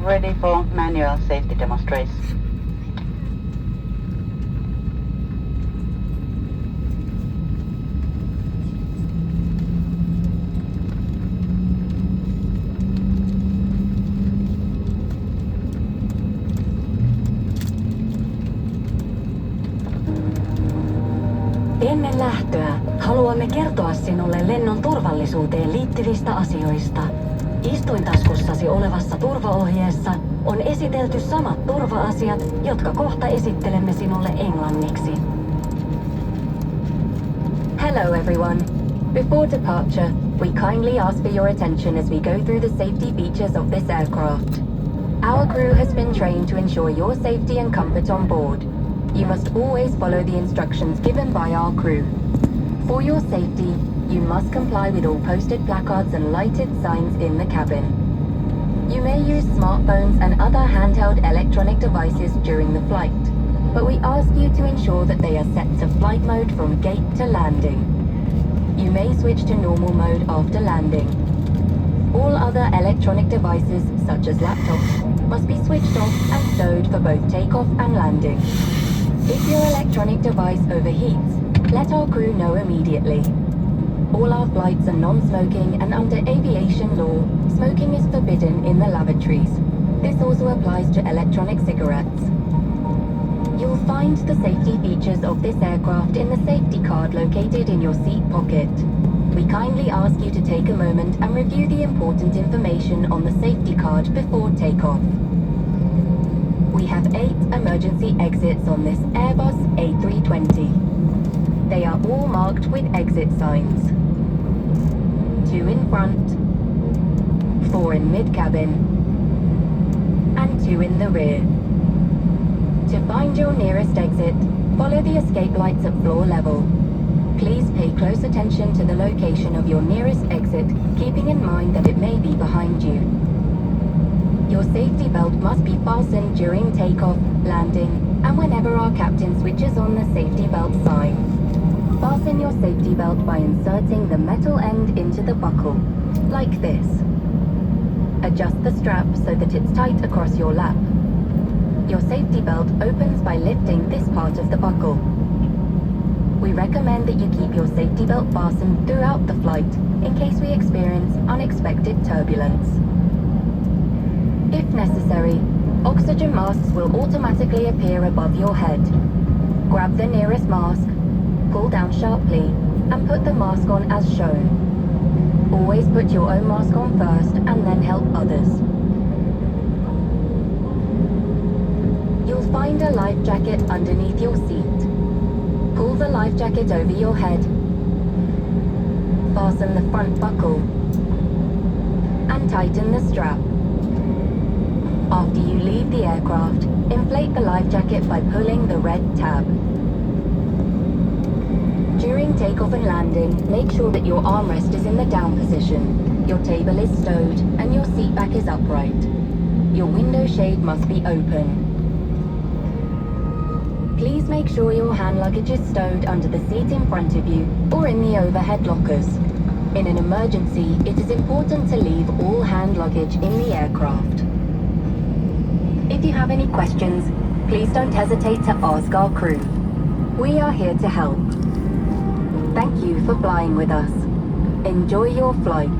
Ready for manual safety demonstration. Ennen lähtöä haluamme kertoa sinulle lennon turvallisuuteen liittyvistä asioista. Istuintaskussasi olevassa turvaohjeessa on esitelty samat turva-asiat, jotka kohta esittelemme sinulle englanniksi. Hello everyone. Before departure, we kindly ask for your attention as we go through the safety features of this aircraft. Our crew has been trained to ensure your safety and comfort on board. You must always follow the instructions given by our crew. For your safety, you must comply with all posted placards and lighted signs in the cabin. You may use smartphones and other handheld electronic devices during the flight, but we ask you to ensure that they are set to flight mode from gate to landing. You may switch to normal mode after landing. All other electronic devices, such as laptops, must be switched off and stowed for both takeoff and landing. If your electronic device overheats, let our crew know immediately. All our flights are non-smoking, and under aviation law, smoking is forbidden in the lavatories. This also applies to electronic cigarettes. You'll find the safety features of this aircraft in the safety card located in your seat pocket. We kindly ask you to take a moment and review the important information on the safety card before takeoff. We have 8 emergency exits on this Airbus A320. They are all marked with exit signs. 2 in front, 4 in mid-cabin, and 2 in the rear. To find your nearest exit, follow the escape lights at floor level. Please pay close attention to the location of your nearest exit, keeping in mind that it may be behind you. Your safety belt must be fastened during takeoff, landing, and whenever our captain switches on the safety belt sign. Fasten your safety belt by inserting the metal end into the buckle, like this. Adjust the strap so that it's tight across your lap. Your safety belt opens by lifting this part of the buckle. We recommend that you keep your safety belt fastened throughout the flight in case we experience unexpected turbulence. If necessary, oxygen masks will automatically appear above your head. Grab the nearest mask, pull down sharply, and put the mask on as shown. Always put your own mask on first and then help others. You'll find a life jacket underneath your seat. Pull the life jacket over your head. Fasten the front buckle. And tighten the strap. After you leave the aircraft, inflate the life jacket by pulling the red tab. During takeoff and landing, make sure that your armrest is in the down position, your table is stowed, and your seat back is upright. Your window shade must be open. Please make sure your hand luggage is stowed under the seat in front of you or in the overhead lockers. In an emergency, it is important to leave all hand luggage in the aircraft. If you have any questions, please don't hesitate to ask our crew. We are here to help. Thank you for flying with us. Enjoy your flight.